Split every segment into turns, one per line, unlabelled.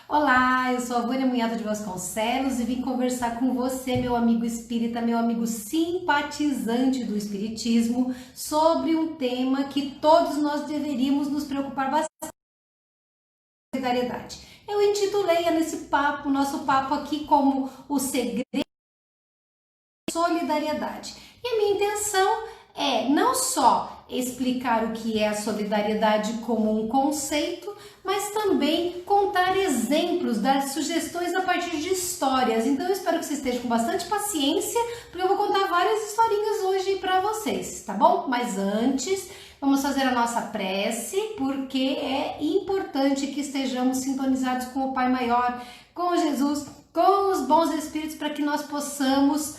Olá, eu sou a Vânia Munhado de Vasconcelos e vim conversar com você, meu amigo espírita, meu amigo simpatizante do espiritismo, sobre um tema que todos nós deveríamos nos preocupar bastante: solidariedade. Eu intitulei nesse papo, nosso papo aqui, como o segredo da solidariedade. E a minha intenção é não só explicar o que é a solidariedade como um conceito, mas também contar exemplos, dar sugestões a partir de histórias. Então eu espero que você esteja com bastante paciência, porque eu vou contar várias historinhas hoje para vocês, tá bom? Mas antes, vamos fazer a nossa prece, porque é importante que estejamos sintonizados com o Pai Maior, com Jesus, com os bons espíritos, para que nós possamos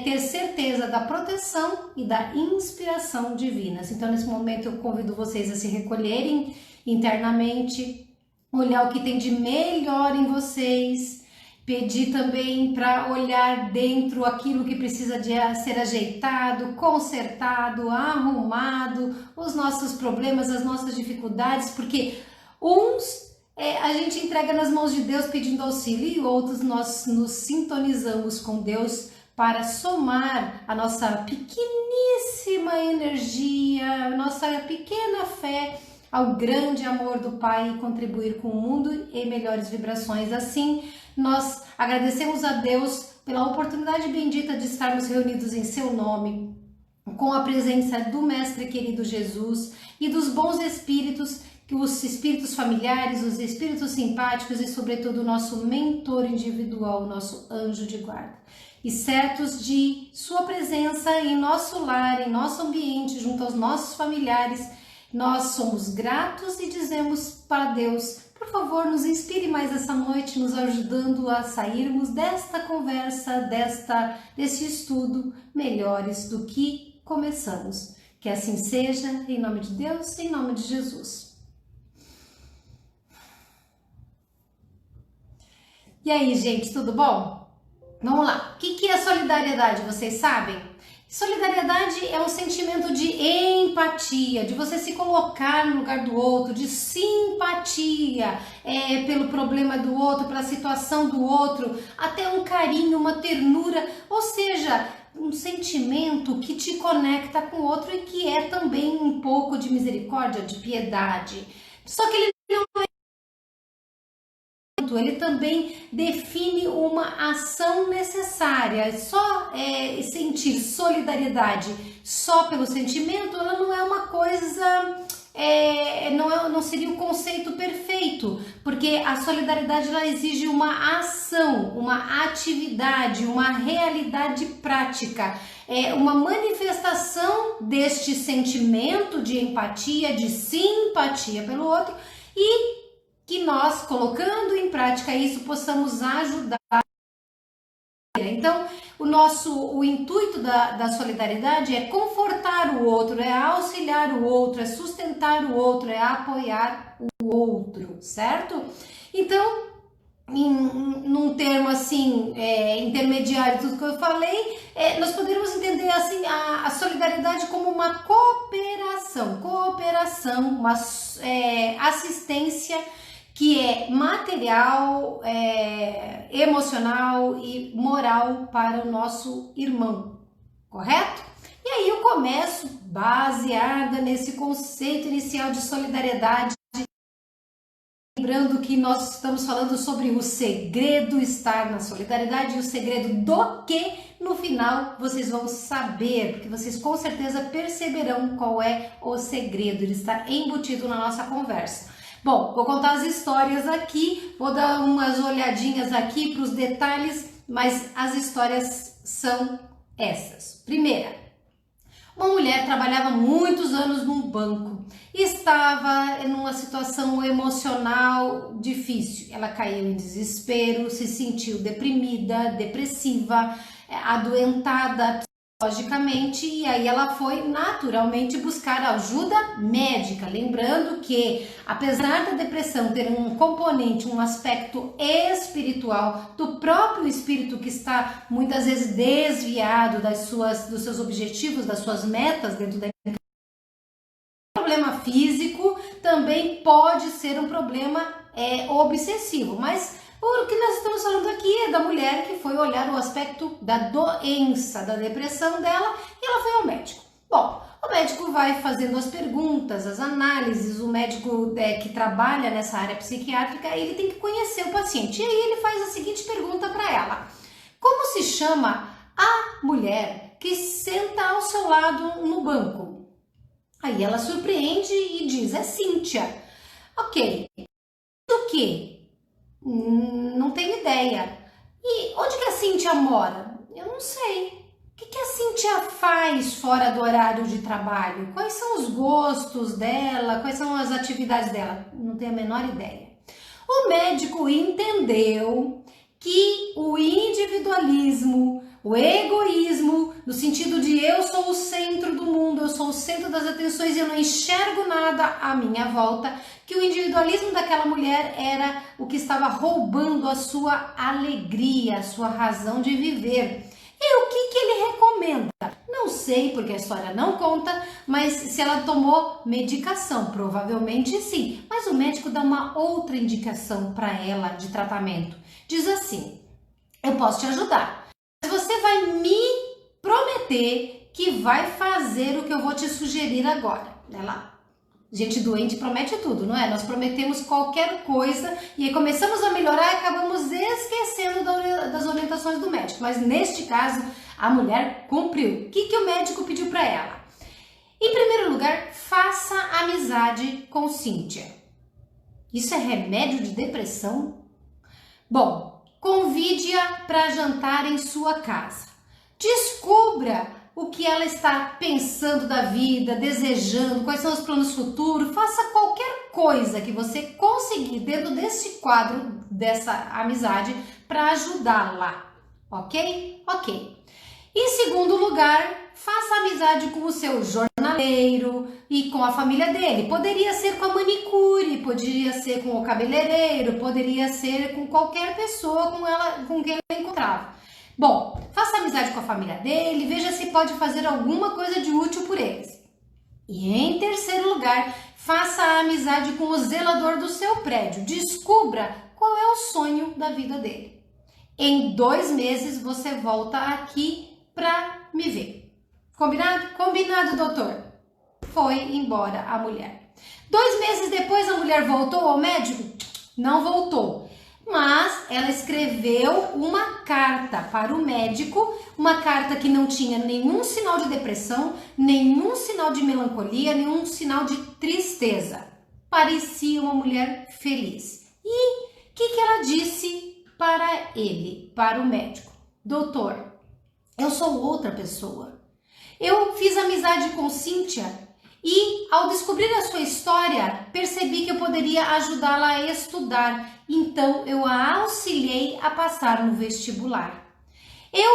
ter certeza da proteção e da inspiração divinas. Então, nesse momento, eu convido vocês a se recolherem internamente, olhar o que tem de melhor em vocês, pedir também para olhar dentro aquilo que precisa de ser ajeitado, consertado, arrumado, os nossos problemas, as nossas dificuldades, porque a gente entrega nas mãos de Deus pedindo auxílio, e outros nós nos sintonizamos com Deus para somar a nossa pequeníssima energia, a nossa pequena fé ao grande amor do Pai e contribuir com o mundo em melhores vibrações. Assim, nós agradecemos a Deus pela oportunidade bendita de estarmos reunidos em seu nome, com a presença do Mestre querido Jesus e dos bons espíritos, os espíritos familiares, os espíritos simpáticos e, sobretudo, o nosso mentor individual, o nosso anjo de guarda. E certos de sua presença em nosso lar, em nosso ambiente, junto aos nossos familiares, nós somos gratos e dizemos para Deus: por favor, nos inspire mais essa noite, nos ajudando a sairmos desta conversa, desse estudo, melhores do que começamos. Que assim seja, em nome de Deus, em nome de Jesus. E aí, gente, tudo bom? Vamos lá. O que é solidariedade, vocês sabem? Solidariedade é um sentimento de empatia, de você se colocar no lugar do outro, de simpatia pelo problema do outro, pela situação do outro, até um carinho, uma ternura, ou seja, um sentimento que te conecta com o outro e que é também um pouco de misericórdia, de piedade. Só que ele também define uma ação necessária. Só sentir solidariedade só pelo sentimento, ela não é uma coisa, não seria um conceito perfeito, porque a solidariedade ela exige uma ação, uma atividade, uma realidade prática, uma manifestação deste sentimento de empatia, de simpatia pelo outro, e que nós, colocando em prática isso, possamos ajudar. Então, o intuito da solidariedade é confortar o outro, é auxiliar o outro, é sustentar o outro, é apoiar o outro, certo? Então, num termo assim, intermediário tudo que eu falei, nós poderíamos entender assim a solidariedade como uma cooperação, uma assistência que é material, emocional e moral para o nosso irmão, correto? E aí eu começo baseada nesse conceito inicial de solidariedade, lembrando que nós estamos falando sobre o segredo estar na solidariedade, e o segredo do que no final vocês vão saber, porque vocês com certeza perceberão qual é o segredo, ele está embutido na nossa conversa. Bom, vou contar as histórias aqui, vou dar umas olhadinhas aqui para os detalhes, mas as histórias são essas. Primeira, uma mulher trabalhava muitos anos num banco e estava em uma situação emocional difícil. Ela caiu em desespero, se sentiu deprimida, depressiva, adoentada psicologicamente, e aí ela foi naturalmente buscar ajuda médica. Lembrando que, apesar da depressão ter um componente, um aspecto espiritual, do próprio espírito que está muitas vezes desviado dos seus objetivos, das suas metas dentro da problema físico, também pode ser um problema obsessivo, mas o que nós estamos falando aqui é da mulher que foi olhar o aspecto da doença, da depressão dela, e ela foi ao médico. Bom, o médico vai fazendo as perguntas, as análises, o médico que trabalha nessa área psiquiátrica, ele tem que conhecer o paciente. E aí ele faz a seguinte pergunta para ela: como se chama a mulher que senta ao seu lado no banco? Aí ela surpreende e diz: é Cíntia. Ok, do que? Não tenho ideia. E onde que a Cíntia mora? Eu não sei. O que a Cíntia faz fora do horário de trabalho? Quais são os gostos dela? Quais são as atividades dela? Não tenho a menor ideia. O médico entendeu que o individualismo, o egoísmo, no sentido de eu sou o centro do mundo, eu sou o centro das atenções e eu não enxergo nada à minha volta, que o individualismo daquela mulher era o que estava roubando a sua alegria, a sua razão de viver. E o que ele recomenda? Não sei, porque a história não conta, mas se ela tomou medicação, provavelmente sim. Mas o médico dá uma outra indicação para ela de tratamento. Diz assim: eu posso te ajudar, mas você vai me prometer que vai fazer o que eu vou te sugerir agora. Gente doente promete tudo, não é? Nós prometemos qualquer coisa e aí começamos a melhorar e acabamos esquecendo das orientações do médico. Mas neste caso, a mulher cumpriu. O que o médico pediu para ela? Em primeiro lugar, faça amizade com Cíntia. Isso é remédio de depressão? Bom, convide-a para jantar em sua casa. Descubra o que ela está pensando da vida, desejando, quais são os planos futuros. Faça qualquer coisa que você conseguir dentro desse quadro, dessa amizade, para ajudá-la, ok? Ok. Em segundo lugar, faça amizade com o seu jornaleiro e com a família dele. Poderia ser com a manicure, poderia ser com o cabeleireiro, poderia ser com qualquer pessoa com quem ela encontrava. Bom, faça amizade com a família dele, veja se pode fazer alguma coisa de útil por eles. E em terceiro lugar, faça a amizade com o zelador do seu prédio. Descubra qual é o sonho da vida dele. Em 2 meses você volta aqui para me ver. Combinado? Combinado, doutor. Foi embora a mulher. 2 meses depois a mulher voltou ao médico? Não voltou. Mas ela escreveu uma carta para o médico, uma carta que não tinha nenhum sinal de depressão, nenhum sinal de melancolia, nenhum sinal de tristeza. Parecia uma mulher feliz. E o que ela disse para ele, para o médico? Doutor, eu sou outra pessoa. Eu fiz amizade com Cíntia e, ao descobrir a sua história, percebi que eu poderia ajudá-la a estudar. Então, eu a auxiliei a passar no vestibular. Eu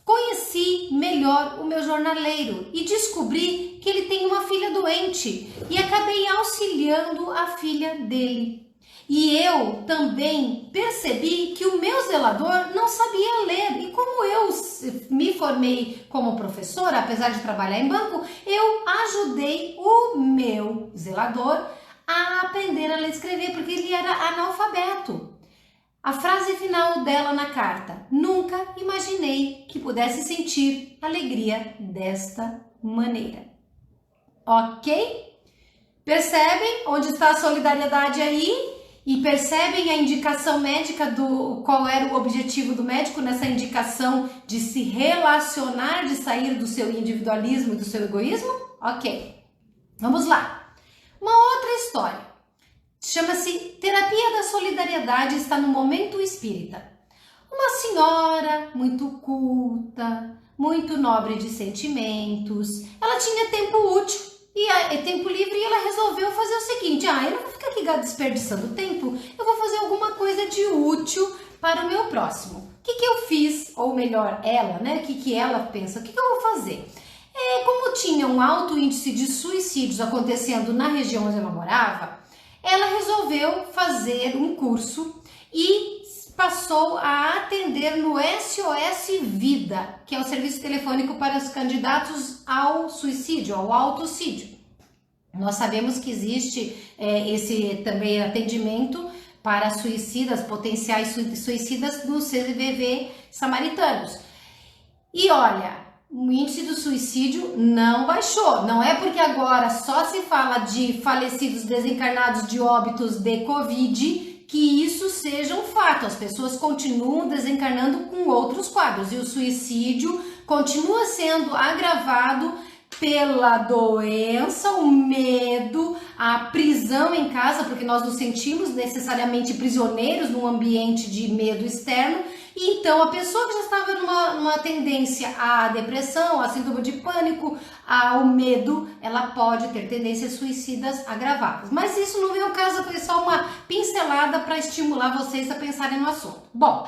conheci melhor o meu jornaleiro e descobri que ele tem uma filha doente e acabei auxiliando a filha dele. E eu também percebi que o meu zelador não sabia ler. E como eu me formei como professora, apesar de trabalhar em banco, eu ajudei o meu zelador a aprender a ler e escrever, porque ele era analfabeto. A frase final dela na carta: nunca imaginei que pudesse sentir alegria desta maneira. Ok? Percebem onde está a solidariedade aí? E percebem a indicação médica do qual era o objetivo do médico nessa indicação de se relacionar, de sair do seu individualismo e do seu egoísmo? Ok, vamos lá. Uma outra história, chama-se Terapia da Solidariedade, está no Momento Espírita. Uma senhora muito culta, muito nobre de sentimentos, ela tinha tempo útil e tempo livre e ela resolveu fazer o seguinte: eu não vou ficar aqui desperdiçando tempo, eu vou fazer alguma coisa de útil para o meu próximo. O que eu fiz? Ou melhor, ela, né? O que ela pensa? O que eu vou fazer? Como tinha um alto índice de suicídios acontecendo na região onde ela morava, ela resolveu fazer um curso e passou a atender no SOS Vida, que é o serviço telefônico para os candidatos ao suicídio, ao autocídio. Nós sabemos que existe esse também atendimento para suicidas, potenciais suicidas do CVV Samaritanos. E olha, o índice do suicídio não baixou. Não é porque agora só se fala de falecidos desencarnados de óbitos de Covid que isso seja um fato. As pessoas continuam desencarnando com outros quadros e o suicídio continua sendo agravado pela doença, o medo, a prisão em casa, porque nós nos sentimos necessariamente prisioneiros num ambiente de medo externo. E então a pessoa que já estava numa tendência à depressão, a síndrome de pânico, ao medo, ela pode ter tendências suicidas agravadas. Mas isso não vem ao caso, foi só uma pincelada para estimular vocês a pensarem no assunto. Bom,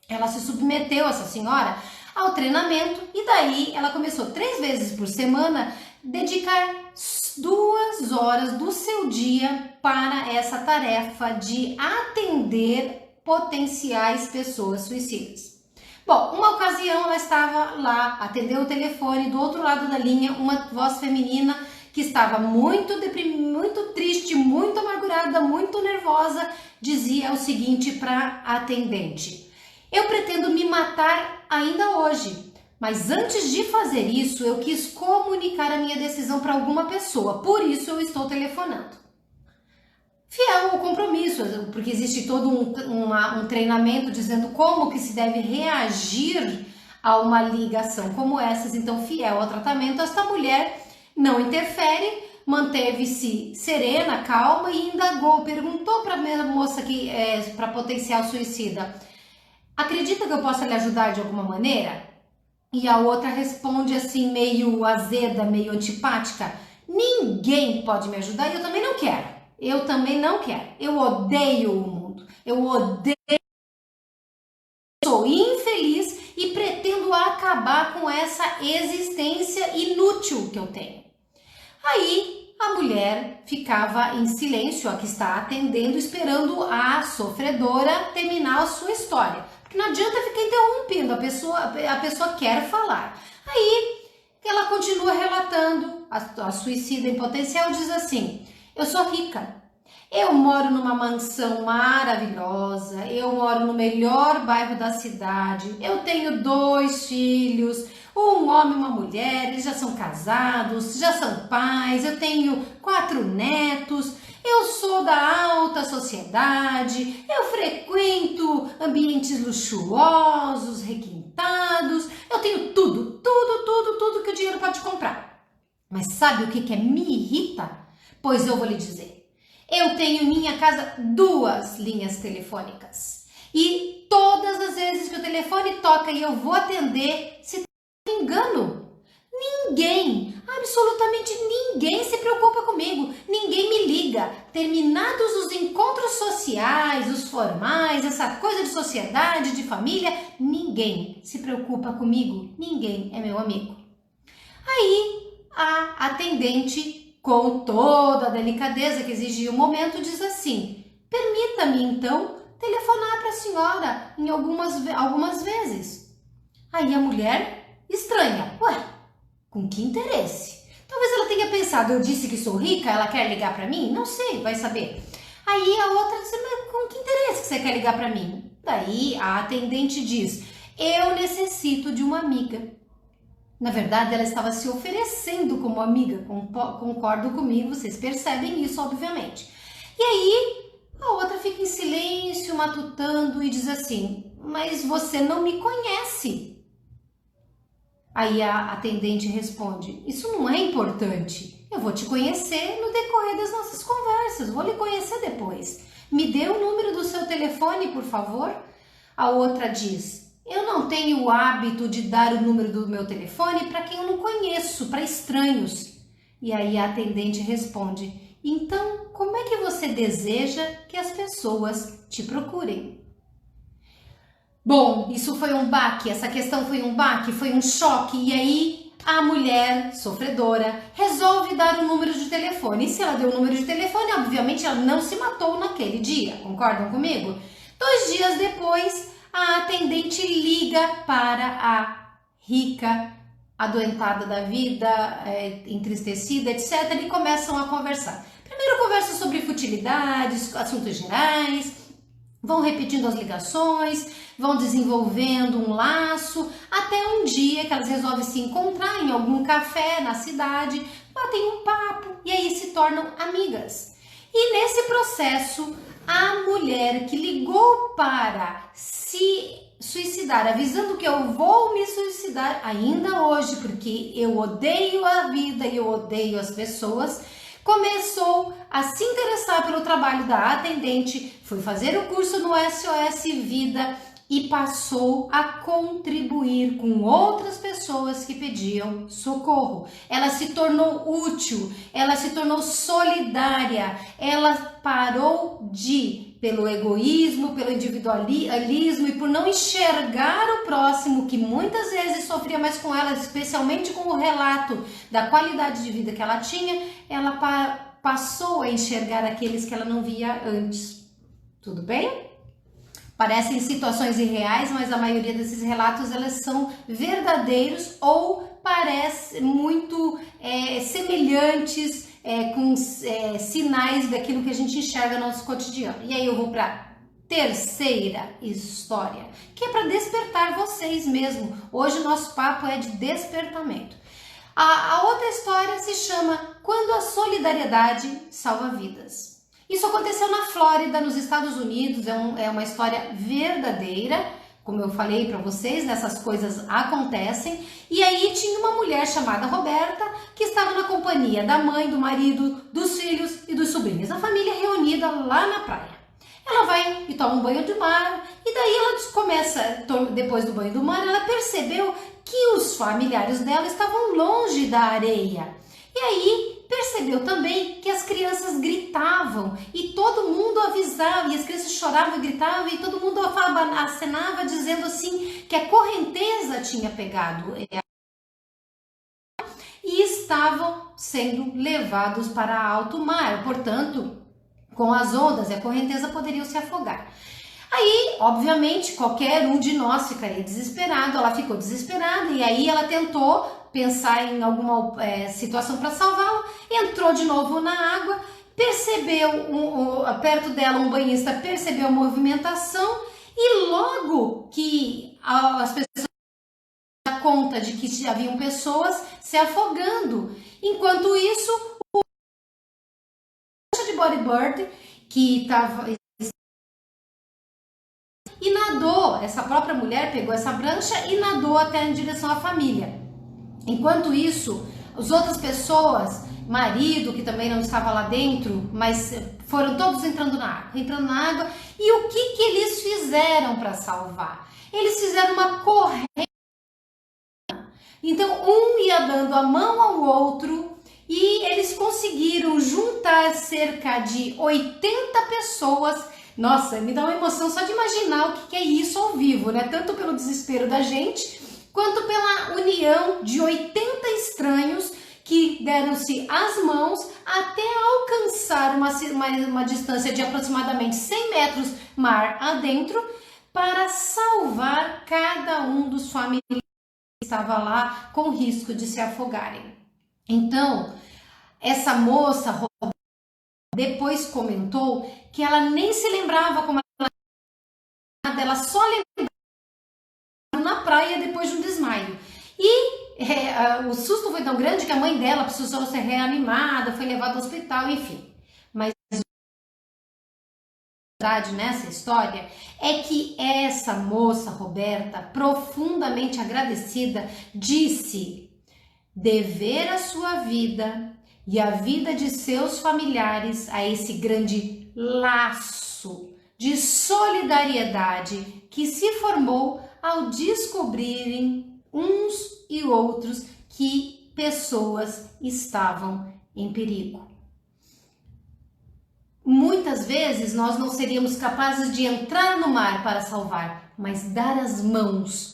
ela se submeteu, essa senhora, ao treinamento e daí ela começou 3 vezes por semana dedicar 2 horas do seu dia para essa tarefa de atender potenciais pessoas suicidas. Bom, uma ocasião ela estava lá, atendeu o telefone, do outro lado da linha, uma voz feminina que estava muito deprimida, muito triste, muito amargurada, muito nervosa, dizia o seguinte para a atendente: eu pretendo me matar ainda hoje, mas antes de fazer isso, eu quis comunicar a minha decisão para alguma pessoa, por isso eu estou telefonando. Fiel ao compromisso, porque existe todo um treinamento dizendo como que se deve reagir a uma ligação como essas, então fiel ao tratamento, esta mulher não interfere, manteve-se serena, calma e indagou, perguntou para a moça que para potencial suicida: acredita que eu possa lhe ajudar de alguma maneira? E a outra responde assim, meio azeda, meio antipática: ninguém pode me ajudar e eu também não quero. Eu também não quero. Eu odeio o mundo. Eu odeio. Sou infeliz e pretendo acabar com essa existência inútil que eu tenho. Aí a mulher ficava em silêncio, a que está atendendo, esperando a sofredora terminar a sua história. Porque não adianta ficar interrompendo, a pessoa quer falar. Aí ela continua relatando, a suicida em potencial diz assim: eu sou rica, eu moro numa mansão maravilhosa, eu moro no melhor bairro da cidade, eu tenho 2 filhos, um homem e uma mulher, eles já são casados, já são pais, eu tenho 4 netos, eu sou da alta sociedade, eu frequento ambientes luxuosos, requintados, eu tenho tudo que o dinheiro pode comprar. Mas sabe o que me irrita? Pois eu vou lhe dizer. Eu tenho em minha casa 2 linhas telefônicas e todas as vezes que o telefone toca e eu vou atender, se tem engano. Ninguém, absolutamente ninguém se preocupa comigo, ninguém me liga. Terminados os encontros sociais, os formais, essa coisa de sociedade, de família, ninguém se preocupa comigo, ninguém é meu amigo. Aí a atendente, com toda a delicadeza que exigia o momento, diz assim: permita-me então telefonar para a senhora em algumas vezes. Aí a mulher estranha: ué, com que interesse? Talvez ela tenha pensado, eu disse que sou rica, ela quer ligar para mim? Não sei, vai saber. Aí a outra diz: mas com que interesse que você quer ligar para mim? Daí a atendente diz: eu necessito de uma amiga. Na verdade, ela estava se oferecendo como amiga, concordo comigo, vocês percebem isso, obviamente. E aí, a outra fica em silêncio, matutando e diz assim: mas você não me conhece. Aí a atendente responde: isso não é importante, eu vou te conhecer no decorrer das nossas conversas, vou lhe conhecer depois. Me dê o número do seu telefone, por favor. A outra diz: eu não tenho o hábito de dar o número do meu telefone para quem eu não conheço, para estranhos. E aí a atendente responde: então, como é que você deseja que as pessoas te procurem? Bom, isso foi um baque, essa questão foi um baque, foi um choque. E aí a mulher sofredora resolve dar o número de telefone. E se ela deu o número de telefone, obviamente ela não se matou naquele dia, concordam comigo? 2 dias depois, a atendente liga para a rica adoentada da vida, entristecida, etc. E começam a conversar. Primeiro conversam sobre futilidades, assuntos gerais, vão repetindo as ligações, vão desenvolvendo um laço, até um dia que elas resolvem se encontrar em algum café na cidade, batem um papo e aí se tornam amigas. E nesse processo, a mulher que ligou para se suicidar, avisando que eu vou me suicidar ainda hoje, porque eu odeio a vida e eu odeio as pessoas, começou a se interessar pelo trabalho da atendente, foi fazer o curso no SOS Vida e passou a contribuir com outras pessoas que pediam socorro. Ela se tornou útil, ela se tornou solidária, ela parou pelo egoísmo, pelo individualismo e por não enxergar o próximo, que muitas vezes sofria mais com ela, especialmente com o relato da qualidade de vida que ela tinha, ela passou a enxergar aqueles que ela não via antes. Tudo bem? Parecem situações irreais, mas a maioria desses relatos elas são verdadeiros ou parecem muito semelhantes com sinais daquilo que a gente enxerga no nosso cotidiano. E aí eu vou para a terceira história, que é para despertar vocês mesmo. Hoje o nosso papo é de despertamento. A outra história se chama Quando a Solidariedade Salva Vidas. Isso aconteceu na Flórida, nos Estados Unidos, é uma história verdadeira, como eu falei para vocês, essas coisas acontecem. E aí tinha uma mulher chamada Roberta, que estava na companhia da mãe, do marido, dos filhos e dos sobrinhos, a família reunida lá na praia. Ela vai e toma um banho de mar, e daí ela começa, depois do banho do mar, ela percebeu que os familiares dela estavam longe da areia. E aí percebeu também que as crianças gritavam e todo mundo avisava, e as crianças choravam e gritavam e todo mundo acenava dizendo assim que a correnteza tinha pegado e estavam sendo levados para alto mar, portanto, com as ondas e a correnteza poderiam se afogar. Aí, obviamente, qualquer um de nós ficaria desesperado, ela ficou desesperada e aí ela tentou pensar em alguma situação para salvá-lo, entrou de novo na água, percebeu, perto dela um banhista percebeu a movimentação e logo que as pessoas deram conta de que haviam pessoas se afogando, enquanto isso, o de bodyboard que estava e nadou, essa própria mulher pegou essa prancha e nadou até em direção à família. Enquanto isso, as outras pessoas, marido que também não estava lá dentro, mas foram todos entrando na água. E o que eles fizeram para salvar? Eles fizeram uma corrente. Então um ia dando a mão ao outro e eles conseguiram juntar cerca de 80 pessoas. Nossa, me dá uma emoção só de imaginar o que é isso ao vivo, né? Tanto pelo desespero da gente, quanto pela união de 80 estranhos que deram-se as mãos até alcançar uma distância de aproximadamente 100 metros mar adentro para salvar cada um dos familiares que estava lá com risco de se afogarem. Então, essa moça depois comentou que ela nem se lembrava como ela só lembrava na praia depois de um desmaio. E o susto foi tão grande que a mãe dela precisou ser reanimada, foi levada ao hospital, enfim. Mas a verdade nessa história é que essa moça, Roberta, profundamente agradecida, disse dever a sua vida e a vida de seus familiares a esse grande laço de solidariedade que se formou ao descobrirem uns e outros que pessoas estavam em perigo. Muitas vezes nós não seríamos capazes de entrar no mar para salvar, mas dar as mãos.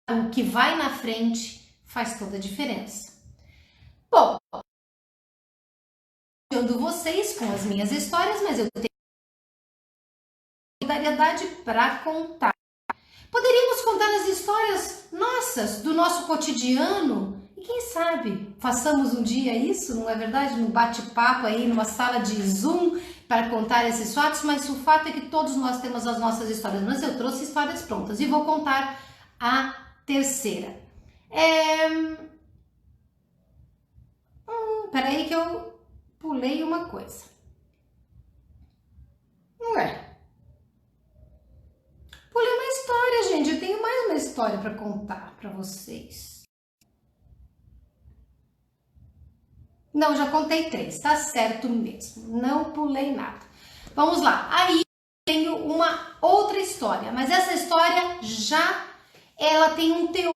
O que vai na frente faz toda a diferença. Bom, eu ando vocês com as minhas histórias, mas eu tenho solidariedade para contar. Poderíamos contar contar as histórias nossas, do nosso cotidiano. E quem sabe façamos um dia isso, não é verdade? Num bate-papo aí, numa sala de Zoom, para contar esses fatos, mas o fato é que todos nós temos as nossas histórias. Mas eu trouxe histórias prontas e vou contar a terceira. Peraí que eu pulei uma coisa. Pulei uma história, gente. Eu tenho mais uma história para contar para vocês. Não, já contei 3, tá certo mesmo. Não pulei nada. Vamos lá. Aí tenho uma outra história, mas essa história ela tem um teor,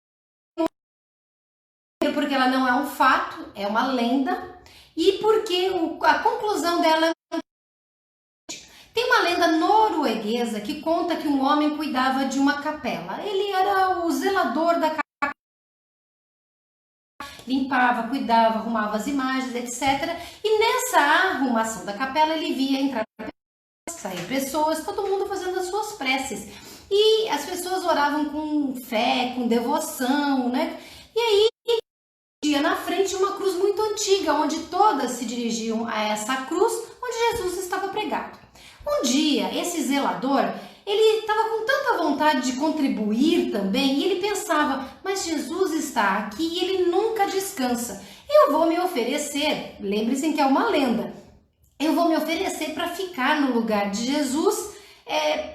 porque ela não é um fato, é uma lenda, e porque a conclusão dela é... Tem uma lenda norueguesa que conta que um homem cuidava de uma capela. Ele era o zelador da capela, limpava, cuidava, arrumava as imagens, etc. E nessa arrumação da capela ele via entrar sair pessoas, todo mundo fazendo as suas preces. E as pessoas oravam com fé, com devoção, né? E aí, dia na frente uma cruz muito antiga, onde todas se dirigiam a essa cruz, onde Jesus estava pregado. Um dia, esse zelador, ele estava com tanta vontade de contribuir também, e ele pensava, mas Jesus está aqui e ele nunca descansa. Eu vou me oferecer, lembre-se que é uma lenda, eu vou me oferecer para ficar no lugar de Jesus,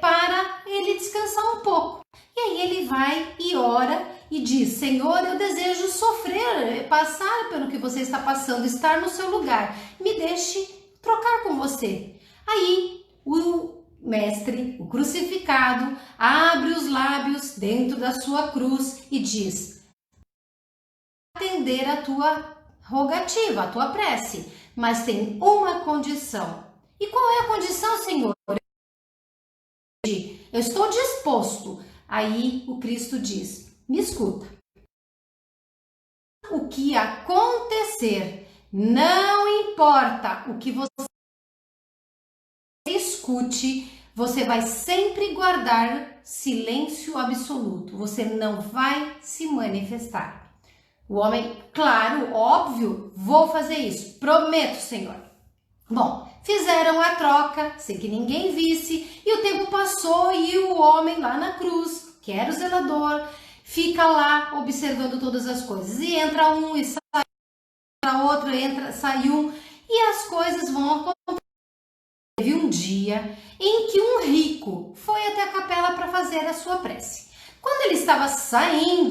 para ele descansar um pouco. E aí ele vai e ora e diz, Senhor, eu desejo sofrer, passar pelo que você está passando, estar no seu lugar. Me deixe trocar com você. Aí o mestre, o crucificado, abre os lábios dentro da sua cruz e diz, atender a tua rogativa, a tua prece, mas tem uma condição. E qual é a condição, Senhor? Eu estou disposto. Aí o Cristo diz, me escuta. O que acontecer, não importa o que você escute, você vai sempre guardar silêncio absoluto. Você não vai se manifestar. O homem, claro, óbvio, vou fazer isso. Prometo, Senhor. Bom, fizeram a troca, sem que ninguém visse, e o tempo passou e o homem lá na cruz, que era o zelador, fica lá observando todas as coisas. E entra um e sai outro, entra, sai um, e as coisas vão acontecer. Teve um dia em que um rico foi até a capela para fazer a sua prece. Quando ele estava saindo,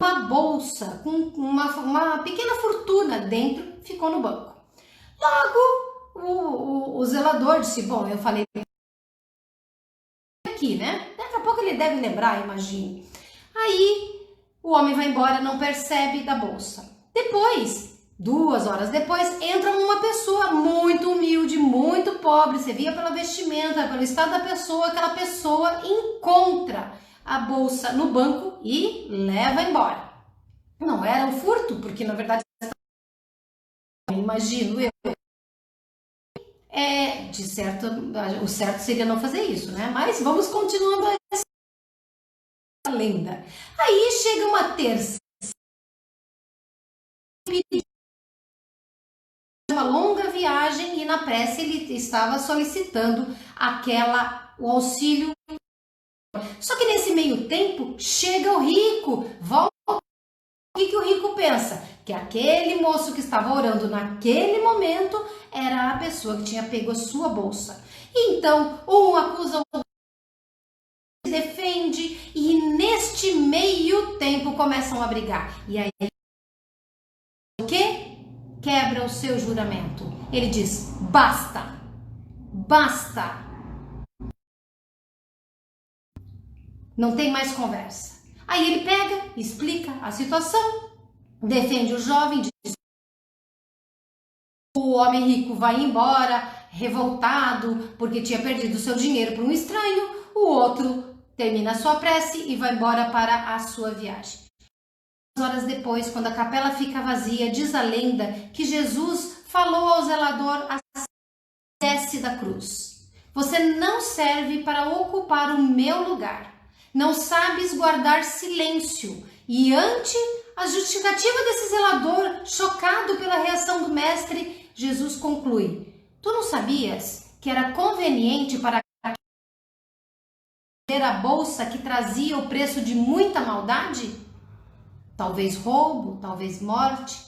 uma bolsa com uma pequena fortuna dentro ficou no banco. Logo, o zelador disse, bom, eu falei aqui, né? Daqui a pouco ele deve lembrar, imagine. Aí, o homem vai embora, não percebe da bolsa. Depois, 2 horas depois, entra uma pessoa muito humilde, muito pobre. Você via pela vestimenta, pelo estado da pessoa, aquela pessoa encontra a bolsa no banco e leva embora. Não era um furto, porque na verdade, imagino eu, de certo, o certo seria não fazer isso, né? Mas vamos continuando essa lenda. Aí chega uma terça, uma longa viagem, e na prece ele estava solicitando o auxílio. Só que nesse meio tempo chega o rico, volta. O que o rico pensa? Que aquele moço que estava orando naquele momento era a pessoa que tinha pego a sua bolsa. Então, um acusa o outro, se defende, e neste meio tempo começam a brigar. E aí, o que? Quebra o seu juramento. Ele diz, basta, basta. Não tem mais conversa. Aí ele pega, explica a situação, defende o jovem, diz, o homem rico vai embora, revoltado, porque tinha perdido seu dinheiro para um estranho, o outro termina a sua prece e vai embora para a sua viagem. 2 horas depois, quando a capela fica vazia, diz a lenda que Jesus falou ao zelador, desce da cruz. Você não serve para ocupar o meu lugar. não sabes guardar silêncio. E ante a justificativa desse zelador, chocado pela reação do mestre, Jesus conclui: tu não sabias que era conveniente para a bolsa que trazia o preço de muita maldade? Talvez roubo, talvez morte.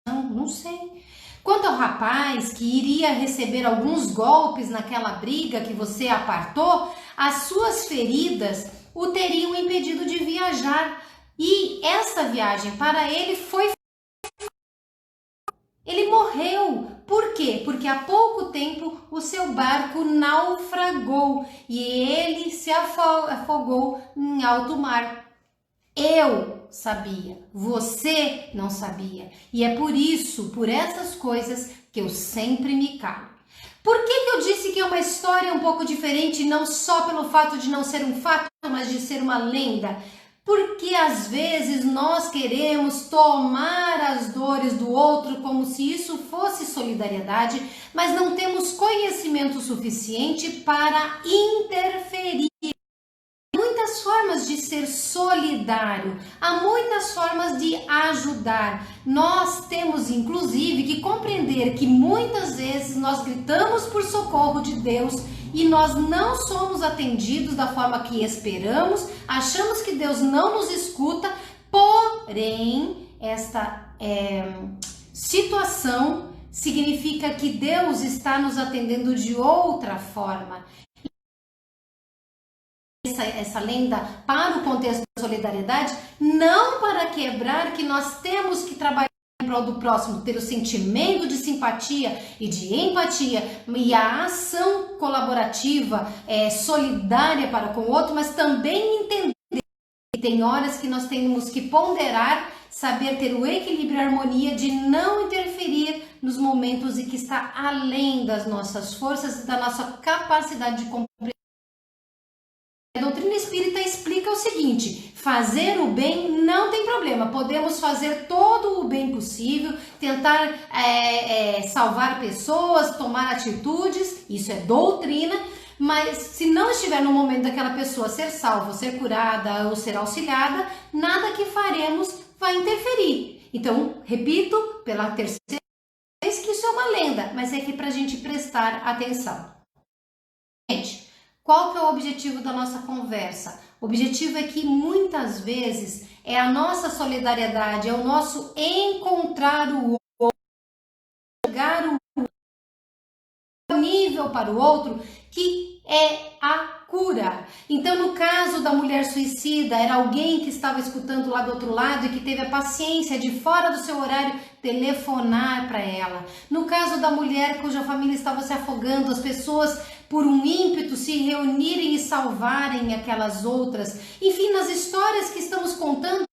Não sei. Quanto ao rapaz que iria receber alguns golpes naquela briga que você apartou, as suas feridas o teriam impedido de viajar. E essa viagem para ele foi... Ele morreu. Por quê? Porque há pouco tempo o seu barco naufragou e ele se afogou em alto mar. Eu sabia, você não sabia. E é por isso, por essas coisas, que eu sempre me calo. Por que eu disse que é uma história um pouco diferente, não só pelo fato de não ser um fato, mas de ser uma lenda? Porque às vezes nós queremos tomar as dores do outro como se isso fosse solidariedade, mas não temos conhecimento suficiente para interferir. Há muitas formas de ser solidário, há muitas formas de ajudar. Nós temos inclusive que compreender que muitas vezes nós gritamos por socorro de Deus e nós não somos atendidos da forma que esperamos, achamos que Deus não nos escuta, porém esta situação significa que Deus está nos atendendo de outra forma. Essa lenda para o contexto da solidariedade, não para quebrar que nós temos que trabalhar em prol do próximo, ter o sentimento de simpatia e de empatia e a ação colaborativa, solidária para com o outro, mas também entender que tem horas que nós temos que ponderar, saber ter o equilíbrio e a harmonia de não interferir nos momentos em que está além das nossas forças, da nossa capacidade de compreender. A doutrina espírita explica o seguinte: fazer o bem não tem problema, podemos fazer todo o bem possível, tentar salvar pessoas, tomar atitudes, isso é doutrina, mas se não estiver no momento daquela pessoa ser salva, ser curada ou ser auxiliada, nada que faremos vai interferir. Então, repito pela terceira vez que isso é uma lenda, mas é aqui para a gente prestar atenção. Gente, qual que é o objetivo da nossa conversa? O objetivo é que muitas vezes é a nossa solidariedade, é o nosso encontrar o outro, jogar o nível para o outro, que é a cura. Então, no caso da mulher suicida, era alguém que estava escutando lá do outro lado e que teve a paciência de, fora do seu horário, telefonar para ela. No caso da mulher cuja família estava se afogando, as pessoas, por um ímpeto, se reunirem e salvarem aquelas outras. Enfim, nas histórias que estamos contando,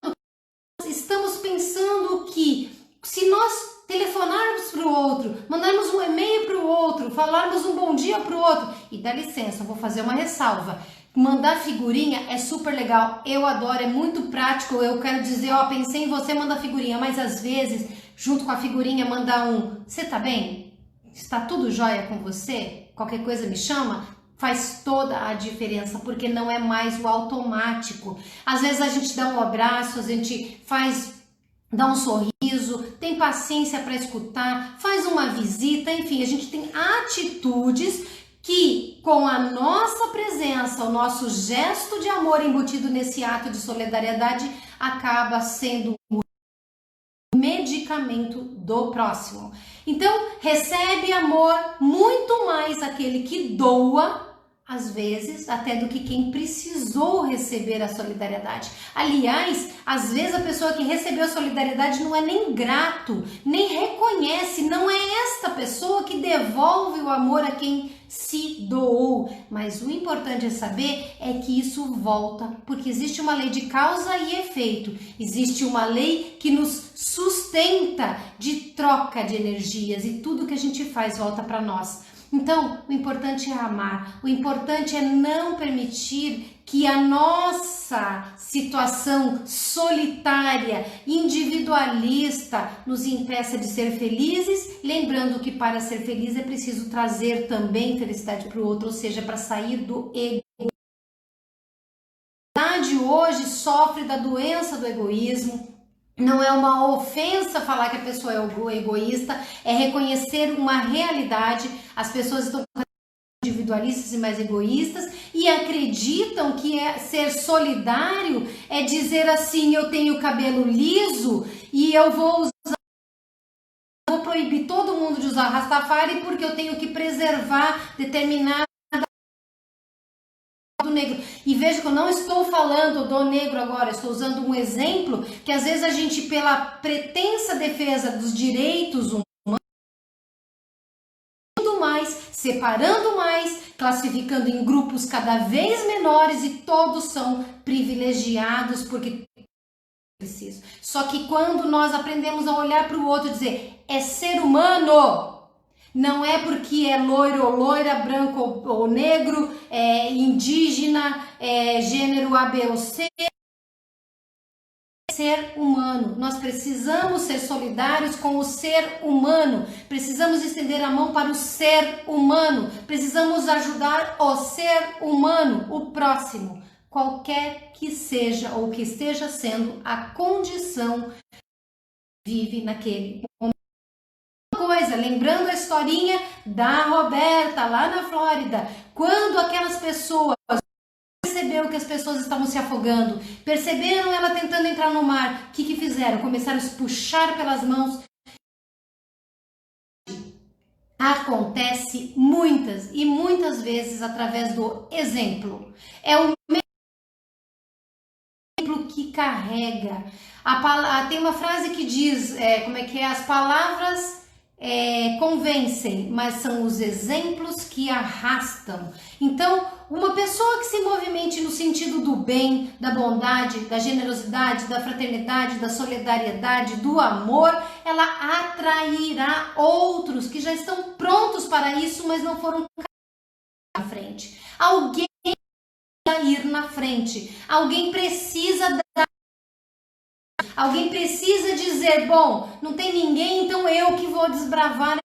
estamos pensando que se nós telefonarmos para o outro, mandarmos um e-mail para o outro, falarmos um bom dia para o outro, e dá licença, vou fazer uma ressalva, mandar figurinha é super legal, eu adoro, é muito prático, eu quero dizer, ó, pensei em você, manda figurinha, mas às vezes, junto com a figurinha, mandar você tá bem? Está tudo jóia com você? Qualquer coisa me chama? Faz toda a diferença, porque não é mais o automático. Às vezes a gente dá um abraço, a gente dá um sorriso, tem paciência para escutar, faz uma visita, enfim, a gente tem atitudes que, com a nossa presença, o nosso gesto de amor embutido nesse ato de solidariedade, acaba sendo o medicamento do próximo. Então, recebe amor muito mais aquele que doa, às vezes, até do que quem precisou receber a solidariedade. Aliás, às vezes a pessoa que recebeu a solidariedade não é nem grato, nem reconhece, não é esta pessoa que devolve o amor a quem se doou. Mas o importante é saber é que isso volta, porque existe uma lei de causa e efeito, existe uma lei que nos sustenta de troca de energias e tudo que a gente faz volta para nós. Então, o importante é amar, o importante é não permitir que a nossa situação solitária, individualista, nos impeça de ser felizes, lembrando que para ser feliz é preciso trazer também felicidade para o outro, ou seja, para sair do ego. hoje sofre da doença do egoísmo. Não é uma ofensa falar que a pessoa é egoísta, é reconhecer uma realidade. As pessoas estão individualistas e mais egoístas e acreditam que ser solidário é dizer assim: eu tenho cabelo liso e eu vou proibir todo mundo de usar Rastafari porque eu tenho que preservar determinado do negro. E veja que eu não estou falando do negro agora, estou usando um exemplo que às vezes a gente, pela pretensa defesa dos direitos humanos, separando mais, classificando em grupos cada vez menores e todos são privilegiados porque preciso. Só que quando nós aprendemos a olhar para o outro e dizer é ser humano, não é porque é loiro ou loira, branco ou negro, é indígena, é gênero A, B ou C, ser humano. Nós precisamos ser solidários com o ser humano, precisamos estender a mão para o ser humano, precisamos ajudar o ser humano, o próximo, qualquer que seja ou que esteja sendo a condição que vive naquele momento. Coisa, lembrando a historinha da Roberta lá na Flórida, quando aquelas pessoas percebeu que as pessoas estavam se afogando, perceberam ela tentando entrar no mar, o que fizeram? Começaram a se puxar pelas mãos. Acontece muitas e muitas vezes através do exemplo. É o exemplo que carrega. Tem uma frase que diz, como é que é? As palavras convencem, mas são os exemplos que arrastam. Então, uma pessoa que se movimente no sentido do bem, da bondade, da generosidade, da fraternidade, da solidariedade, do amor, ela atrairá outros que já estão prontos para isso, mas não foram na frente. Alguém precisa ir na frente. Alguém precisa dar. Alguém precisa dizer, bom, não tem ninguém, então eu que vou desbravar,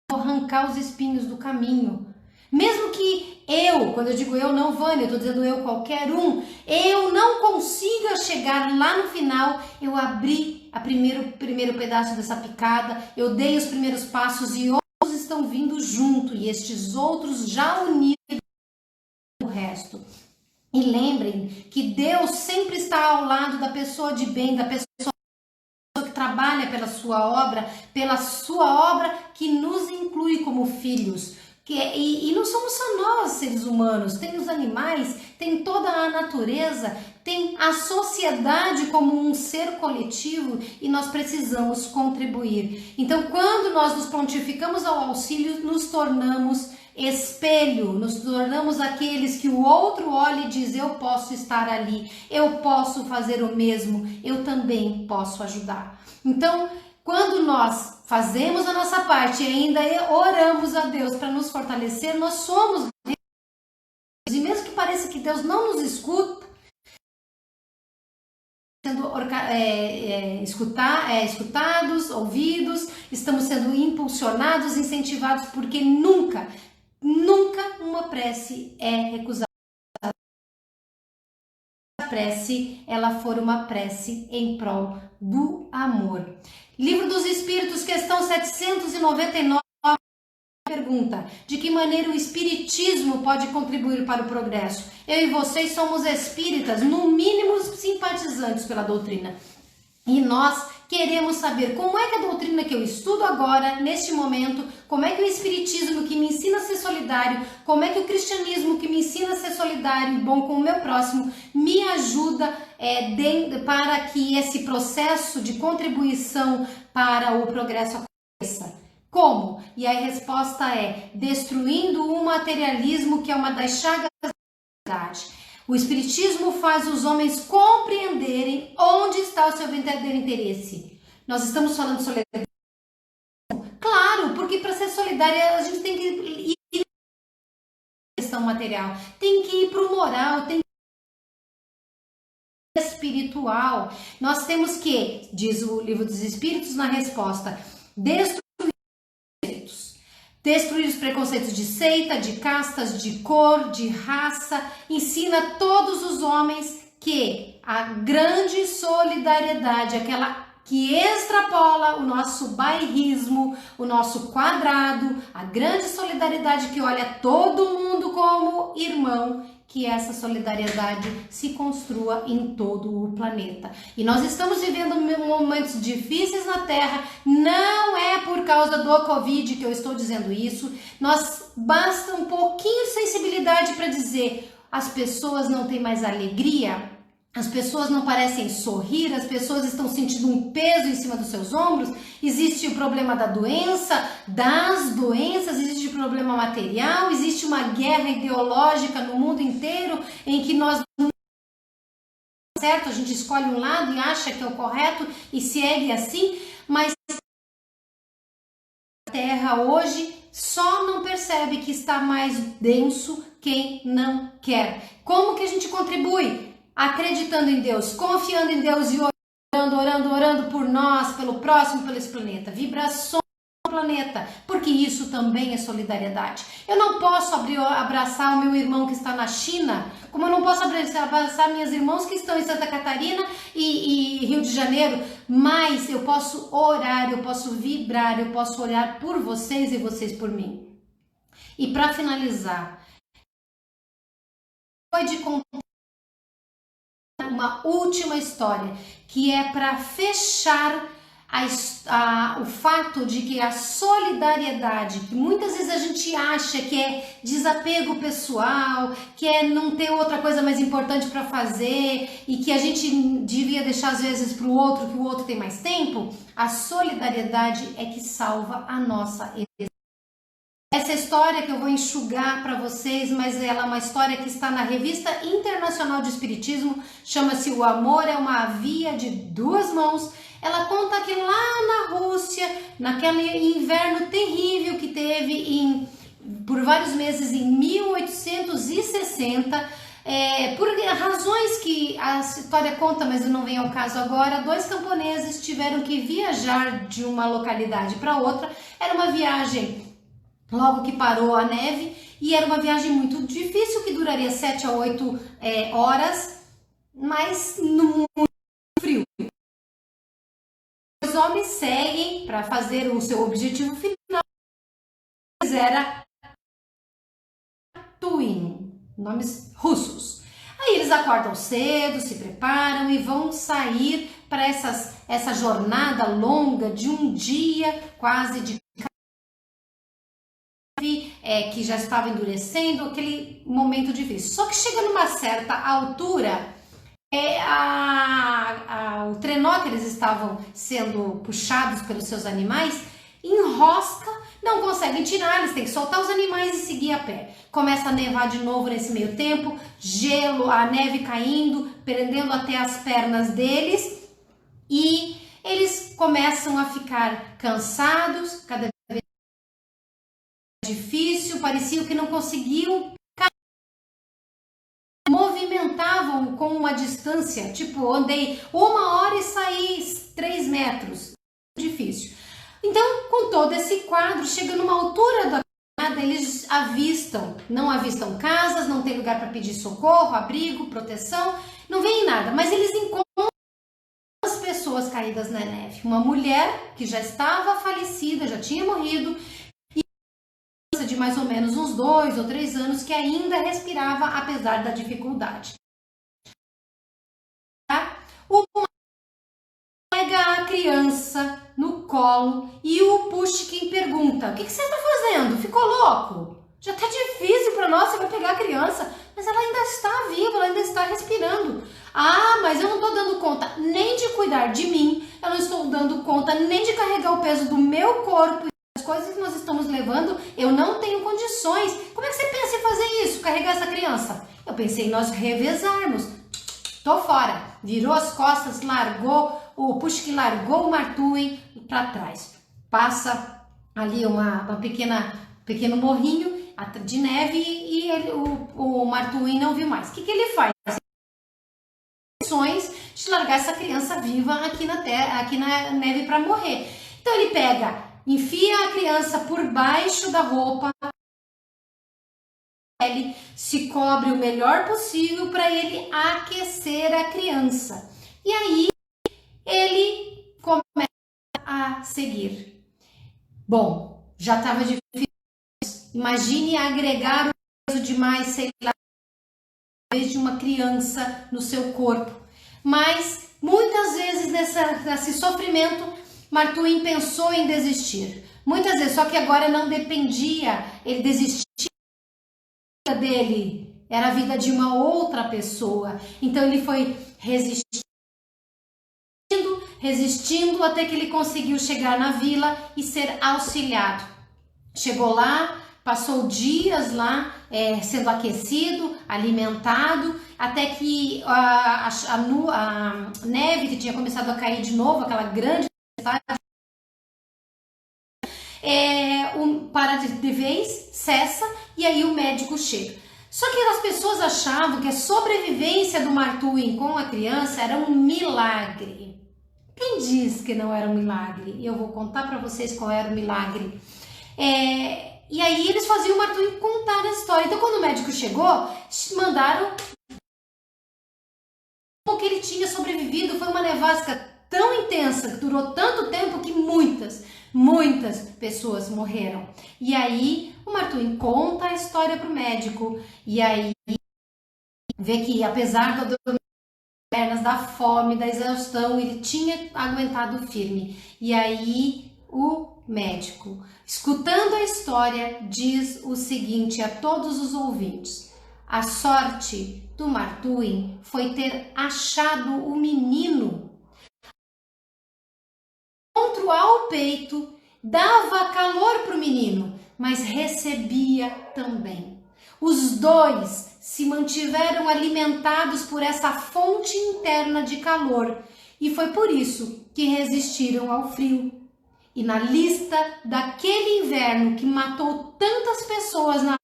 vou arrancar os espinhos do caminho. Mesmo que eu, quando eu digo eu, não Vânia, eu estou dizendo eu, qualquer um, eu não consiga chegar lá no final, eu abri o primeiro pedaço dessa picada, eu dei os primeiros passos e outros estão vindo junto, e estes outros já uniram o resto. E lembrem que Deus sempre está ao lado da pessoa de bem, da pessoa que trabalha pela sua obra que nos inclui como filhos. E não somos só nós, seres humanos, tem os animais, tem toda a natureza, tem a sociedade como um ser coletivo e nós precisamos contribuir. Então, quando nós nos prontificamos ao auxílio, nos tornamos espelho, nos tornamos aqueles que o outro olha e diz, eu posso estar ali, eu posso fazer o mesmo, eu também posso ajudar. Então, quando nós fazemos a nossa parte e ainda oramos a Deus para nos fortalecer, nós somos, e mesmo que pareça que Deus não nos escuta, sendo escutados, ouvidos, estamos sendo impulsionados, incentivados, porque nunca uma prece é recusada. A prece, ela for uma prece em prol do amor. Livro dos Espíritos, questão 799, pergunta: de que maneira o espiritismo pode contribuir para o progresso? Eu e vocês somos espíritas, no mínimo simpatizantes pela doutrina. E nós queremos saber como é que a doutrina que eu estudo agora, neste momento, como é que o espiritismo que me ensina a ser solidário, como é que o cristianismo que me ensina a ser solidário e bom com o meu próximo, me ajuda para que esse processo de contribuição para o progresso aconteça. Como? E a resposta é destruindo o materialismo, que é uma das chagas da sociedade. O espiritismo faz os homens compreenderem onde está o seu verdadeiro interesse. Nós estamos falando de solidariedade? Claro, porque para ser solidária a gente tem que ir para a questão material, tem que ir para o moral, tem que ir espiritual. Nós temos que, diz o Livro dos Espíritos na resposta, destruir os conceitos, destruir os preconceitos de seita, de castas, de cor, de raça, ensina todos os homens que a grande solidariedade, aquela que extrapola o nosso bairrismo, o nosso quadrado, a grande solidariedade que olha todo mundo como irmão, que essa solidariedade se construa em todo o planeta. E nós estamos vivendo momentos difíceis na Terra, não é por causa do Covid que eu estou dizendo isso, basta um pouquinho de sensibilidade para dizer, as pessoas não têm mais alegria, as pessoas não parecem sorrir, as pessoas estão sentindo um peso em cima dos seus ombros, existe o problema da doença, das doenças, existe o problema material, existe uma guerra ideológica no mundo inteiro em que nós não certo, a gente escolhe um lado e acha que é o correto e segue assim, mas a Terra hoje só não percebe que está mais denso quem não quer. Como que a gente contribui? Acreditando em Deus, confiando em Deus e orando por nós, pelo próximo, pelo esse planeta. Vibrações do planeta, porque isso também é solidariedade. Eu não posso abraçar o meu irmão que está na China, como eu não posso abraçar minhas irmãs que estão em Santa Catarina e Rio de Janeiro, mas eu posso orar, eu posso vibrar, eu posso olhar por vocês e vocês por mim. E para finalizar, foi de contar uma última história, que é para fechar o fato de que a solidariedade, que muitas vezes a gente acha que é desapego pessoal, que é não ter outra coisa mais importante para fazer e que a gente devia deixar às vezes para o outro, que o outro tem mais tempo, a solidariedade é que salva a nossa existência. Essa história que eu vou enxugar para vocês, mas ela é uma história que está na Revista Internacional de Espiritismo, chama-se O Amor é uma Via de Duas Mãos. Ela conta que lá na Rússia, naquele inverno terrível que teve por vários meses em 1860, por razões que a história conta, mas não vem ao caso agora, 2 camponeses tiveram que viajar de uma localidade para outra. Era uma viagem logo que parou a neve, e era uma viagem muito difícil, que duraria 7 a 8 horas, mas no frio. Os homens seguem para fazer o seu objetivo final, era Tuin, nomes russos. Aí eles acordam cedo, se preparam e vão sair para essa jornada longa de um dia, quase de que já estava endurecendo, aquele momento difícil. Só que chega numa certa altura, o trenó que eles estavam sendo puxados pelos seus animais enrosca, não conseguem tirar, eles têm que soltar os animais e seguir a pé. Começa a nevar de novo nesse meio tempo, gelo, a neve caindo, prendendo até as pernas deles, e eles começam a ficar cansados, cada vez difícil, parecia que não conseguiam, movimentavam com uma distância, tipo, andei 1 hora e saí 3 metros, difícil. Então, com todo esse quadro, chega numa altura da caminhada, eles não avistam casas, não tem lugar para pedir socorro, abrigo, proteção, não vem nada, mas eles encontram as pessoas caídas na neve. Uma mulher que já estava falecida, já tinha morrido, de mais ou menos uns 2 ou 3 anos, que ainda respirava apesar da dificuldade. O pega a criança no colo e o Pushkin pergunta: o que você está fazendo? Ficou louco? Já está difícil para nós, você vai pegar a criança, mas ela ainda está viva, ela ainda está respirando. Ah, mas eu não estou dando conta nem de cuidar de mim, eu não estou dando conta nem de carregar o peso do meu corpo, as coisas que nós estamos levando, eu não tenho condições. Como é que você pensa em fazer isso, carregar essa criança? Eu pensei em nós revezarmos. Tô fora. Virou as costas, largou, o Pushkin largou o Martuin para trás. Passa ali pequeno morrinho de neve e o Martuin não viu mais. O que ele faz? De largar essa criança viva aqui na neve para morrer. Então ele pega enfia a criança por baixo da roupa, ele se cobre o melhor possível para ele aquecer a criança. E aí ele começa a seguir. Bom, já estava difícil. Imagine agregar o peso de mais, sei lá, de uma criança no seu corpo. Mas muitas vezes nesse sofrimento, Martuim pensou em desistir. Muitas vezes, só que agora não dependia, ele desistia dele, era a vida de uma outra pessoa. Então ele foi resistindo até que ele conseguiu chegar na vila e ser auxiliado. Chegou lá, passou dias lá sendo aquecido, alimentado, até que a neve que tinha começado a cair de novo, aquela grande tempestade, para de vez, cessa, e aí o médico chega. Só que as pessoas achavam que a sobrevivência do Martuim com a criança era um milagre. Quem diz que não era um milagre? E eu vou contar para vocês qual era o milagre. E aí eles faziam o Martuim contar a história. Então quando o médico chegou, mandaram que ele tinha sobrevivido. Foi uma nevasca tão intensa, que durou tanto tempo, que muitas pessoas morreram. E aí o Martuim conta a história para o médico. E aí vê que apesar das pernas, da fome, da exaustão, ele tinha aguentado firme. E aí o médico, escutando a história, diz o seguinte a todos os ouvintes: a sorte do Martuim foi ter achado o menino. Encontro ao peito, dava calor para o menino, mas recebia também. Os dois se mantiveram alimentados por essa fonte interna de calor e foi por isso que resistiram ao frio. E na lista daquele inverno que matou tantas pessoas na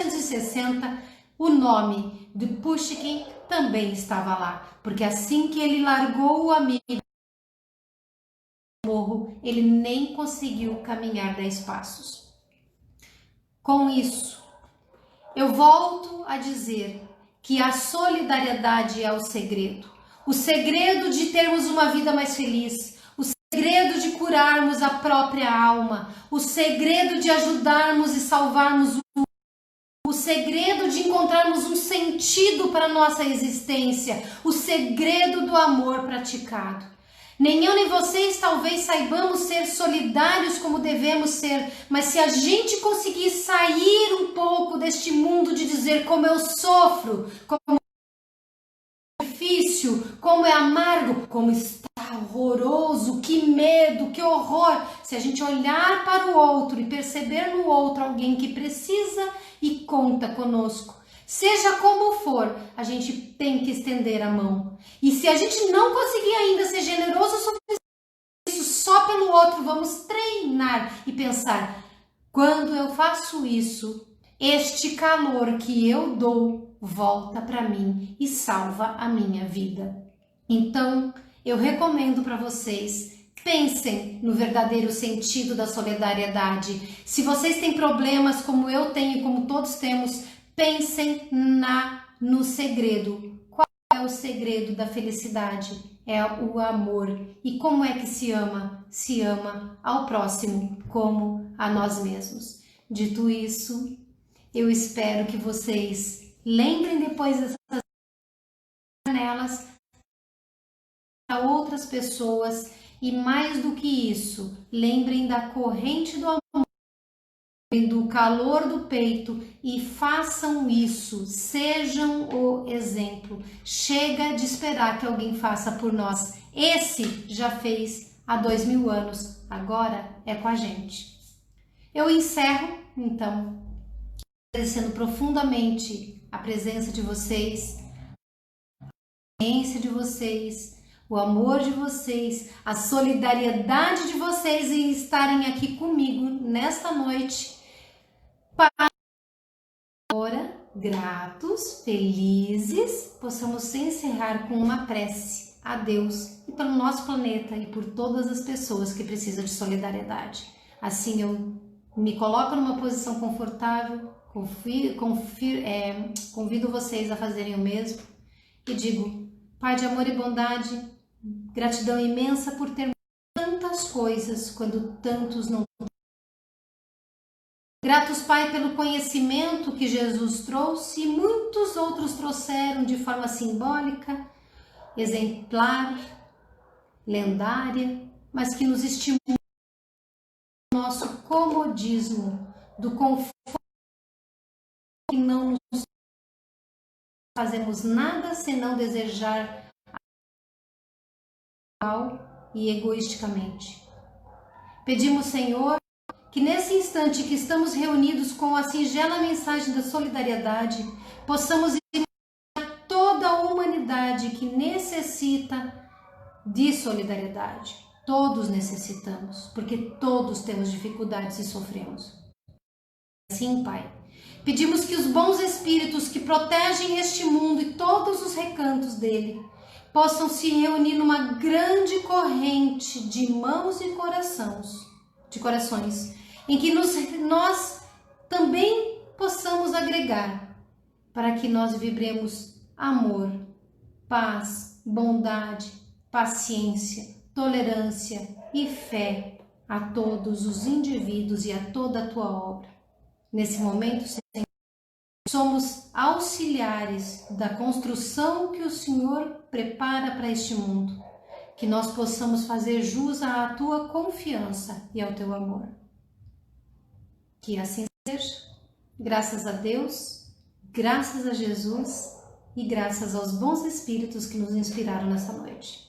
1960, o nome de Pushkin também estava lá, porque assim que ele largou o amigo do morro, ele nem conseguiu caminhar 10 passos. Com isso, eu volto a dizer que a solidariedade é o segredo de termos uma vida mais feliz, o segredo de curarmos a própria alma, o segredo de ajudarmos e salvarmos o segredo de encontrarmos um sentido para a nossa existência, o segredo do amor praticado. Nem eu nem vocês talvez saibamos ser solidários como devemos ser, mas se a gente conseguir sair um pouco deste mundo de dizer como eu sofro, como é difícil, como é amargo, como está horroroso, que medo, que horror. Se a gente olhar para o outro e perceber no outro alguém que precisa e conta conosco, seja como for, a gente tem que estender a mão. E se a gente não conseguir ainda ser generoso o suficiente, só pelo outro, vamos treinar e pensar: quando eu faço isso, este calor que eu dou volta para mim e salva a minha vida. Então, eu recomendo para vocês, pensem no verdadeiro sentido da solidariedade. Se vocês têm problemas como eu tenho e como todos temos, pensem no segredo. Qual é o segredo da felicidade? É o amor. E como é que se ama? Se ama ao próximo como a nós mesmos. Dito isso, eu espero que vocês lembrem depois dessas janelas para outras pessoas e, mais do que isso, lembrem da corrente do amor, do calor do peito e façam isso, sejam o exemplo. Chega de esperar que alguém faça por nós. Esse já fez há 2000 anos, agora é com a gente. Eu encerro, então, agradecendo profundamente a presença de vocês, a paciência de vocês, o amor de vocês, a solidariedade de vocês em estarem aqui comigo nesta noite. Agora, gratos, felizes, possamos encerrar com uma prece. a Deus e pelo nosso planeta e por todas as pessoas que precisam de solidariedade. Assim eu me coloco numa posição confortável, convido vocês a fazerem o mesmo e digo: Pai de amor e bondade, gratidão imensa por ter tantas coisas quando tantos não. Gratos, Pai, pelo conhecimento que Jesus trouxe e muitos outros trouxeram de forma simbólica, exemplar, lendária, mas que nos estimula o nosso comodismo, do conforto que não nos fazemos nada senão desejar mal e egoisticamente. Pedimos, Senhor, que nesse instante que estamos reunidos com a singela mensagem da solidariedade, possamos ir a toda a humanidade que necessita de solidariedade. Todos necessitamos, porque todos temos dificuldades e sofremos. Assim, Pai, pedimos que os bons espíritos que protegem este mundo e todos os recantos dele possam se reunir numa grande corrente de mãos e corações, em que nós também possamos agregar, para que nós vibremos amor, paz, bondade, paciência, tolerância e fé a todos os indivíduos e a toda a tua obra. Nesse momento, Senhor, somos auxiliares da construção que o Senhor prepara para este mundo, que nós possamos fazer jus à tua confiança e ao teu amor. Que assim seja, graças a Deus, graças a Jesus e graças aos bons espíritos que nos inspiraram nessa noite.